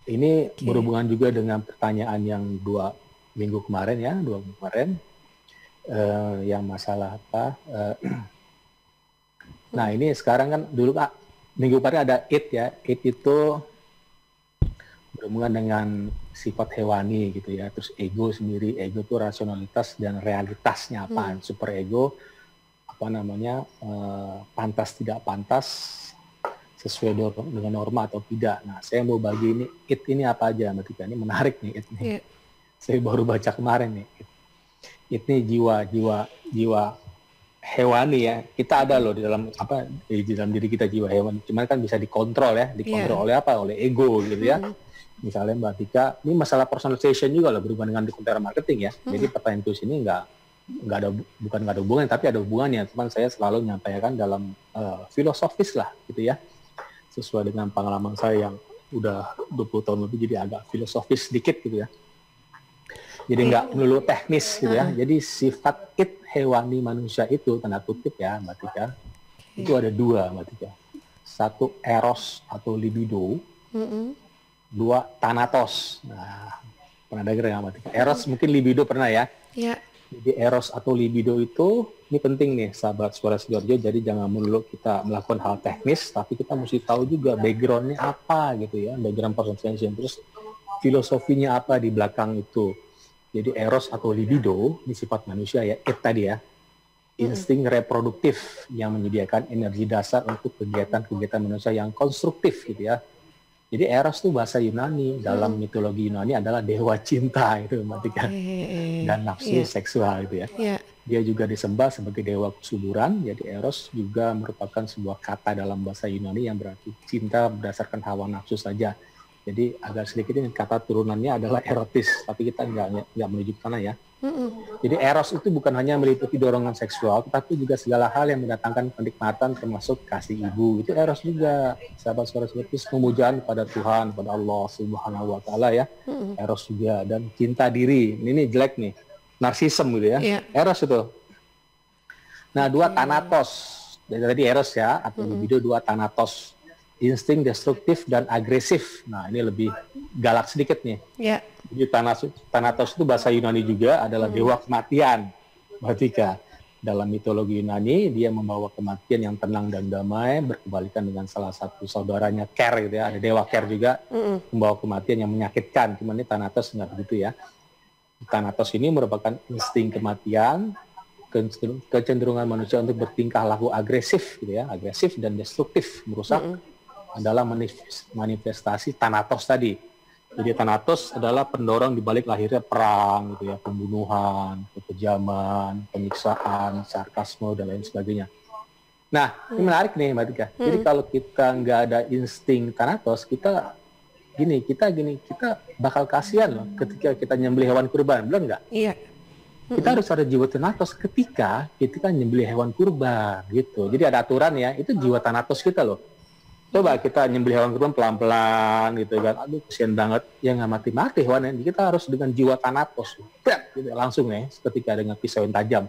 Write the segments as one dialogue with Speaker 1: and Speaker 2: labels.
Speaker 1: Ini
Speaker 2: Oke.
Speaker 1: berhubungan juga dengan pertanyaan yang 2 minggu kemarin ya, 2 minggu kemarin, yang masalah apa, nah
Speaker 2: Mhm.
Speaker 1: ini sekarang kan dulu Kak, minggu kemarin ada id ya, id itu berhubungan dengan sifat hewani gitu ya, terus ego sendiri, ego itu rasionalitas dan realitasnya apa,
Speaker 2: Mhm.
Speaker 1: super ego, apa namanya, pantas tidak pantas, sesuai dengan norma atau tidak. Nah, saya mau bagi ini, id ini apa aja Mbak Tika, ini menarik nih id nih.
Speaker 2: Iya.
Speaker 1: Saya baru baca kemarin nih. Ini jiwa hewani ya. Kita ada
Speaker 2: Mhm.
Speaker 1: loh di dalam apa di dalam diri kita jiwa hewani. Cuman kan bisa dikontrol ya.
Speaker 2: Iya.
Speaker 1: Dikontrol oleh apa? Oleh ego gitu ya.
Speaker 2: Mhm.
Speaker 1: Misalnya Mbak Tika, ini masalah personalization juga loh berhubungan dengan konten marketing ya. Jadi
Speaker 2: Mhm.
Speaker 1: pertanyaan itu sini nggak ada bukan nggak ada hubungan tapi ada hubungannya. Cuman saya selalu menyampaikan dalam filosofis lah gitu ya. Sesuai dengan pengalaman saya yang udah 20 tahun lebih jadi agak filosofis sedikit gitu ya. Jadi
Speaker 2: Oke.
Speaker 1: nggak melulu teknis gitu ya.
Speaker 2: Heeh.
Speaker 1: Jadi sifat id hewani manusia itu tanda kutip ya Mbak Tika, itu
Speaker 2: Oke.
Speaker 1: ada dua Mbak Tika. Satu eros atau libido,
Speaker 2: Mhm.
Speaker 1: dua thanatos. Nah, pernah dengar nggak Mbak Tika? Eros
Speaker 2: Mhm.
Speaker 1: mungkin libido pernah ya.
Speaker 2: Iya.
Speaker 1: Jadi eros atau libido itu ini penting nih sahabat Suara Sidoarjo. Jadi jangan melulu kita melakukan hal teknis, tapi kita mesti tahu juga backgroundnya apa gitu ya, background personalization, terus filosofinya apa di belakang itu. Jadi eros atau libido ini sifat manusia ya, id tadi ya,
Speaker 2: Mhm.
Speaker 1: insting reproduktif yang menyediakan energi dasar untuk kegiatan-kegiatan manusia yang konstruktif gitu ya. Jadi eros itu bahasa Yunani, dalam
Speaker 2: Mhm.
Speaker 1: mitologi Yunani adalah dewa cinta itu Mbak Tika,
Speaker 2: Oke.
Speaker 1: dan nafsu
Speaker 2: Iya.
Speaker 1: seksual gitu ya.
Speaker 2: Iya.
Speaker 1: Dia juga disembah sebagai dewa kesuburan, jadi eros juga merupakan sebuah kata dalam bahasa Yunani yang berarti cinta berdasarkan hawa nafsu saja. Jadi agak sedikit ini kata turunannya adalah erotis, tapi kita nggak menuju ke sana ya.
Speaker 2: Mhm.
Speaker 1: Jadi eros itu bukan hanya meliputi dorongan seksual, tetapi juga segala hal yang mendatangkan kenikmatan termasuk kasih ibu. Itu eros juga. Sahabat-sahabat itu pemujaan pada Tuhan, pada Allah Subhanahu wa taala ya.
Speaker 2: Mhm.
Speaker 1: Eros juga dan cinta diri. Ini jelek nih. Narsism gitu ya.
Speaker 2: Iya.
Speaker 1: Eros itu. Nah, dua
Speaker 2: Oke.
Speaker 1: thanatos. Dari tadi eros ya, atau
Speaker 2: Mhm.
Speaker 1: libido, dua thanatos. Insting destruktif dan agresif. Nah, ini lebih galak sedikit nih.
Speaker 2: Iya.
Speaker 1: Jadi Thanatos itu bahasa Yunani juga adalah
Speaker 2: Mhm.
Speaker 1: dewa kematian. Ketika dalam mitologi Yunani dia membawa kematian yang tenang dan damai berkebalikan dengan salah satu saudaranya Ker gitu ya. Ada dewa Ker juga
Speaker 2: Mhm.
Speaker 1: membawa kematian yang menyakitkan. Cuman ini Thanatos nggak begitu ya. Thanatos ini merupakan insting kematian, kecenderungan manusia untuk bertingkah laku agresif gitu ya, agresif dan destruktif, merusak
Speaker 2: Mhm.
Speaker 1: adalah manifestasi Thanatos tadi. Jadi Thanatos adalah pendorong di balik lahirnya perang gitu ya, pembunuhan, kekejaman, penyiksaan, sarkasme dan lain sebagainya. Nah, ini
Speaker 2: Mhm.
Speaker 1: menarik nih Mbak Tika. Jadi
Speaker 2: Mhm.
Speaker 1: kalau kita nggak ada insting Thanatos, kita bakal kasihan loh ketika kita nyembelih hewan kurban, benar nggak?
Speaker 2: Iya.
Speaker 1: Kita
Speaker 2: Mhm.
Speaker 1: harus ada jiwa Thanatos ketika kita nyembelih hewan kurban gitu. Jadi ada aturan ya, itu jiwa Thanatos kita loh. Coba
Speaker 2: Mhm.
Speaker 1: kita nyembelih hewan kurban pelan-pelan gitu kan. Aduh kesian banget. Ya nggak mati-mati hewannya. Kita harus dengan jiwa thanatos. Gitu, langsung ya. Ketika dengan pisau yang tajam.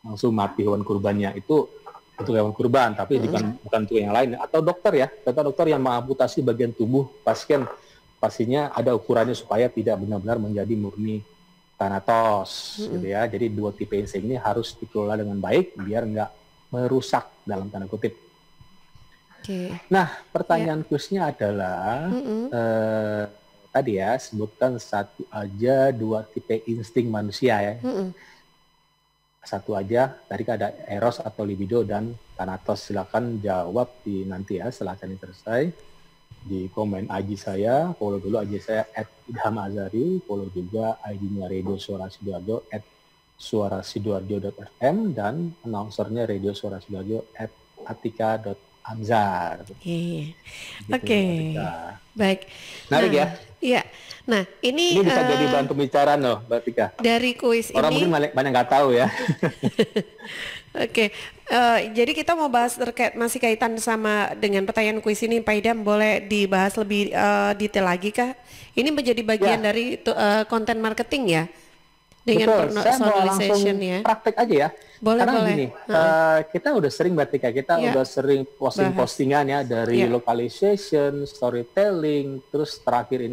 Speaker 1: Langsung mati hewan kurbannya. Itu untuk hewan kurban. Tapi
Speaker 2: Mhm.
Speaker 1: bukan untuk yang lain. Atau dokter ya. Contoh dokter yang mengamputasi bagian tubuh pasien. Pastinya ada ukurannya supaya tidak benar-benar menjadi murni thanatos. Gitu
Speaker 2: Mhm.
Speaker 1: ya. Jadi dua tipe insting ini harus dikelola dengan baik. Biar nggak merusak dalam tanda kutip.
Speaker 2: Oke.
Speaker 1: Nah,
Speaker 2: Iya.
Speaker 1: pertanyaan kuisnya adalah,
Speaker 2: Mhm.
Speaker 1: tadi ya sebutkan satu aja 2 tipe insting manusia ya.
Speaker 2: Mhm.
Speaker 1: Satu aja, tadi kan ada eros atau libido dan thanatos. Silakan jawab di nanti ya setelah ini selesai. Di komen IG saya, follow dulu IG saya @idhamazari, follow juga ID-nya Radio Suara Sidoarjo @suarasidoarjo.fm dan announcernya Radio Suara Sidoarjo @atika.anzar.
Speaker 2: Oke.
Speaker 1: Gitu
Speaker 2: Oke.
Speaker 1: Mbak Tika.
Speaker 2: Baik.
Speaker 1: Menarik ya?
Speaker 2: Nah, iya. Nah,
Speaker 1: Ini
Speaker 2: ini
Speaker 1: bisa jadi bahan pembicaraan loh, Mbak Tika.
Speaker 2: dari kuis
Speaker 1: Orang mungkin
Speaker 2: ini.
Speaker 1: banyak banyak nggak tahu ya.
Speaker 2: Oke, jadi kita mau bahas terkait masih kaitan sama dengan pertanyaan kuis ini, Pak Idam, boleh dibahas lebih detail lagi kah? Ini menjadi bagian
Speaker 1: Ya,
Speaker 2: dari konten marketing ya, dengan
Speaker 1: betul. Saya mau
Speaker 2: personalization
Speaker 1: langsung
Speaker 2: ya.
Speaker 1: praktek aja ya.
Speaker 2: Boleh,
Speaker 1: Karena
Speaker 2: boleh.
Speaker 1: gini,
Speaker 2: Heeh.
Speaker 1: kita udah sering Mbak Tika, kita
Speaker 2: Ya,
Speaker 1: udah sering
Speaker 2: bahas.
Speaker 1: posting-postingan ya dari
Speaker 2: Ya.
Speaker 1: localization, storytelling, terus terakhir ini